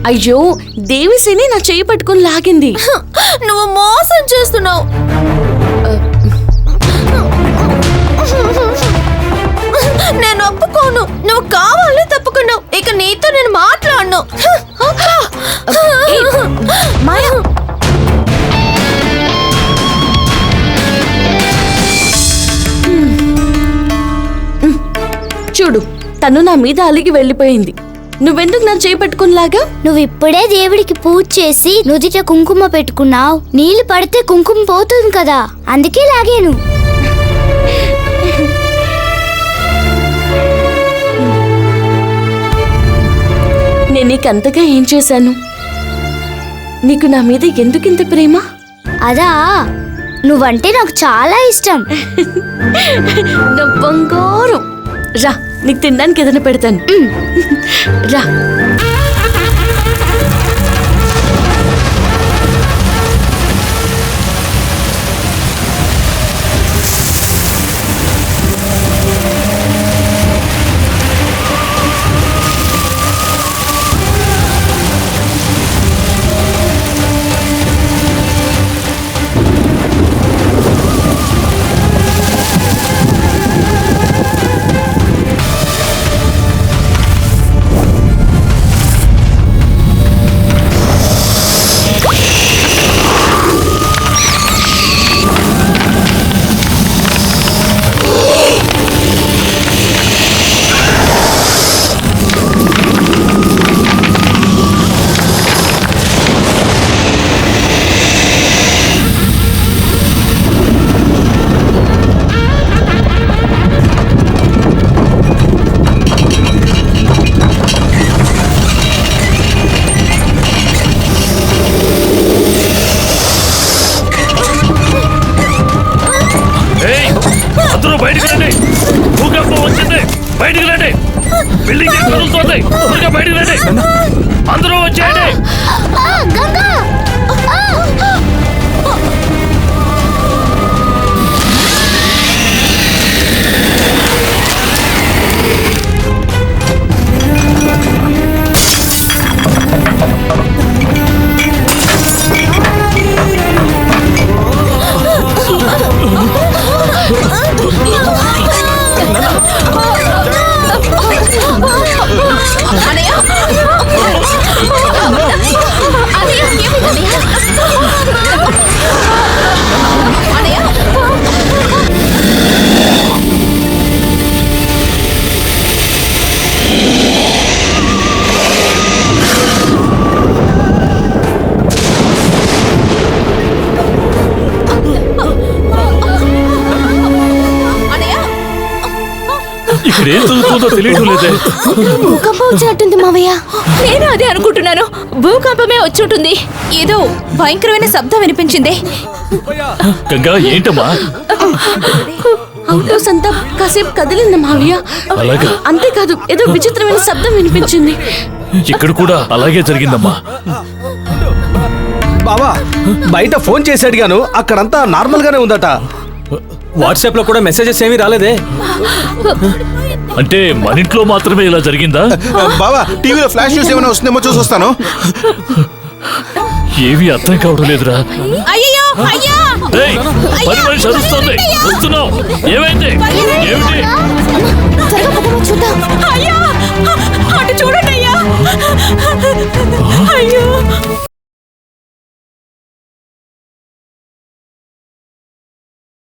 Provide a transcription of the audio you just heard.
అయ్యో దేవిసేని నా చెయ్యి పట్టుకుని లాగింది. నువ్వు మోసం చేస్తున్నావు. నేను ఒప్పుకోను. నువ్వు కావాలని తప్పుకున్నావు. ఇక నీతో నేను మాట్లాడను. మాయా చూడు, తను నా మీద అలిగి వెళ్ళిపోయింది. నువ్వెందుకు నా చేయి పట్టుకునిలాగా? నువ్వు ఇప్పుడే దేవుడికి పూజ చేసి నుదిట కుంకుమ పెట్టుకున్నావు. నీళ్లు పడితే కుంకుమ పోతుంది కదా, అందుకే లాగాను. నేను నీకంతగా ఏం చేశాను? నీకు నా మీద ఎందుకింత ప్రేమ? అదా, నువ్వంటే నాకు చాలా ఇష్టం. నా బంగారం. రా, నీకు తినడానికి ఏదైనా పెడతాను. రా. అందరూ వచ్చేయండి. ఇక్కడ ఏం జరుగుతుందో తెలియడం లేదే. భూకంపం వచ్చినట్టుంది మావయ్య. నేను అదే అనుకుంటున్నాను. భూకంపమే వచ్చి ఉంటుంది. ఏదో భయంకరమైన శబ్దం వినిపించింది. గంగా, ఏంటమ్మా? అవుట్ హౌస్ అంతా కాసేపు కదిలింది మావయ్య. అలాగా? అంతేకాదు, ఏదో విచిత్రమైన శబ్దం వినిపించింది. ఇక్కడ కూడా అలాగే జరిగిందమ్మా. బావా, బయట ఫోన్ చేసి అడిగాను, అక్కడంతా నార్మల్ గానే ఉందట. వాట్సాప్ లో కూడా మెసేజెస్ ఏమీ రాలేదే. అంటే మన ఇంట్లో మాత్రమే ఇలా జరిగిందా? బావా, టీవీలో ఫ్లాష్ న్యూస్ ఏమైనా వస్తుందేమో చూసి వస్తాను. ఏవి అర్థం కావడం లేదురా. అయ్యో అయ్యా, పని మనిషి అరుస్తోంది. వస్తున్నావు. ఏమైంది? ఏమిటి? చూద్దాం.